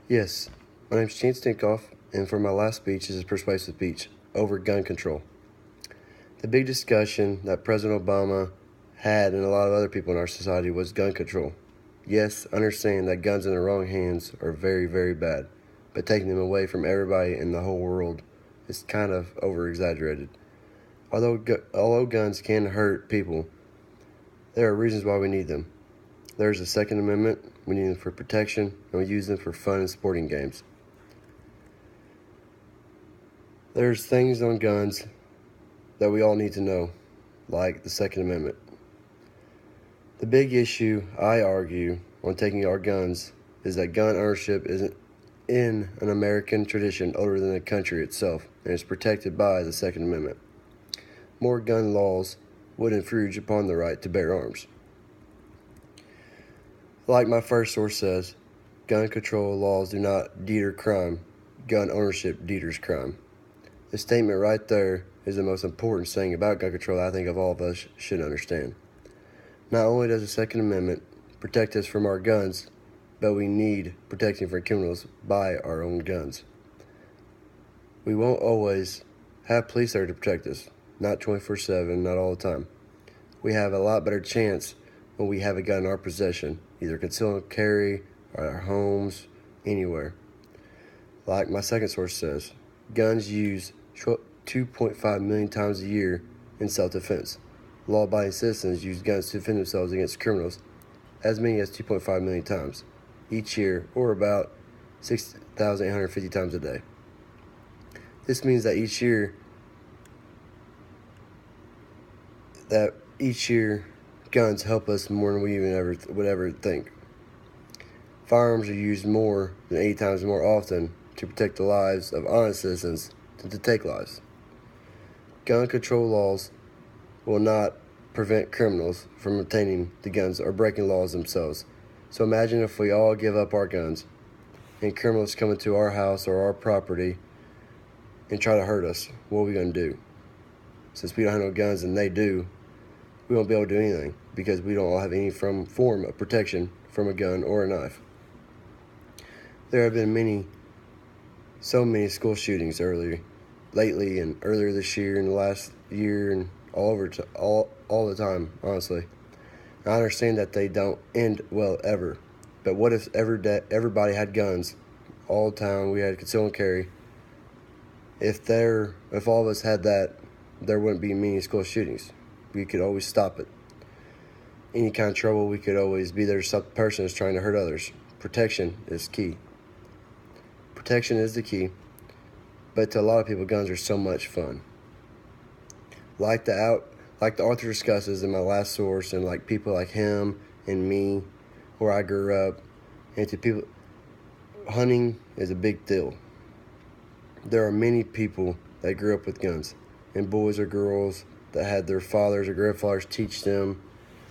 Yes, my name is Chance Tinkoff, and for my last speech is a persuasive speech over gun control. The big discussion that President Obama had and a lot of other people in our society was gun control. Yes, understand that guns in the wrong hands are very, very bad, but taking them away from everybody in the whole world is kind of over-exaggerated. Although guns can hurt people, there are reasons why we need them. There's a Second Amendment, we need them for protection, and we use them for fun and sporting games. There's things on guns that we all need to know, like the Second Amendment. The big issue I argue on taking our guns is that gun ownership isn't in an American tradition older than the country itself, and is protected by the Second Amendment. More gun laws would infringe upon the right to bear arms. Like my first source says, gun control laws do not deter crime, gun ownership deters crime. This statement right there is the most important thing about gun control I think of all of us should understand. Not only does the Second Amendment protect us from our guns, but we need protection from criminals by our own guns. We won't always have police there to protect us, not 24/7, not all the time. We have a lot better chance when we have a gun in our possession, either concealed and carry, or at our homes, anywhere. Like my second source says, guns used 2.5 million times a year in self-defense. Law-abiding citizens use guns to defend themselves against criminals as many as 2.5 million times each year, or about 6,850 times a day. This means that each year guns help us more than we even would ever think. Firearms are used more than 8 times more often to protect the lives of honest citizens than to take lives. Gun control laws will not prevent criminals from obtaining the guns or breaking laws themselves. So imagine if we all give up our guns and criminals come into our house or our property and try to hurt us. What are we going to do? Since we don't have no guns and they do, we won't be able to do anything because we don't all have any form of protection from a gun or a knife. There have been so many school shootings lately and earlier this year and the last year and all the time, honestly. I understand that they don't end well ever, but what if everybody had guns all the time? We had conceal and carry. If all of us had that, there wouldn't be many school shootings. We could always stop it. Any kind of trouble, we could always be there to stop the person who's trying to hurt others. Protection is key. Protection is the key, but to a lot of people, guns are so much fun. Like the author discusses in my last source, and like people like him and me, where I grew up, and to people, hunting is a big deal. There are many people that grew up with guns, and boys or girls that had their fathers or grandfathers teach them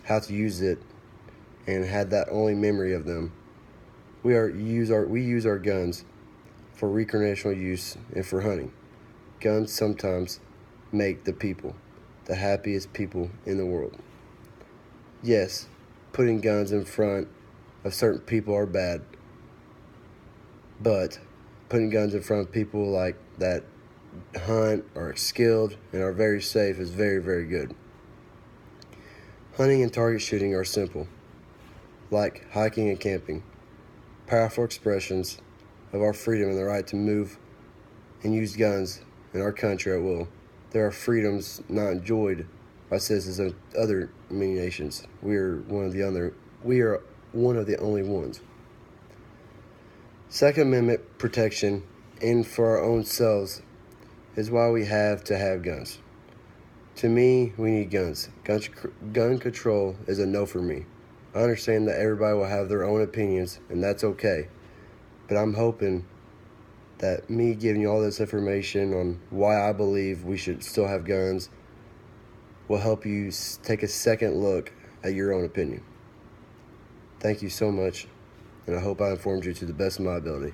how to use it and had that only memory of them. We use our guns for recreational use and for hunting. Guns sometimes make the happiest people in the world. Yes, putting guns in front of certain people are bad, but putting guns in front of people like that hunt, are skilled, and are very safe is very, very good. Hunting and target shooting are simple, like hiking and camping, powerful expressions of our freedom and the right to move and use guns in our country at will. There are freedoms not enjoyed by citizens of other many nations. We are one of the only ones. Second Amendment protection, and for our own selves, is why we have to have guns. To me, we need guns. Gun control is a no for me. I understand that everybody will have their own opinions, and that's okay. But I'm hoping that me giving you all this information on why I believe we should still have guns will help you take a second look at your own opinion. Thank you so much, and I hope I informed you to the best of my ability.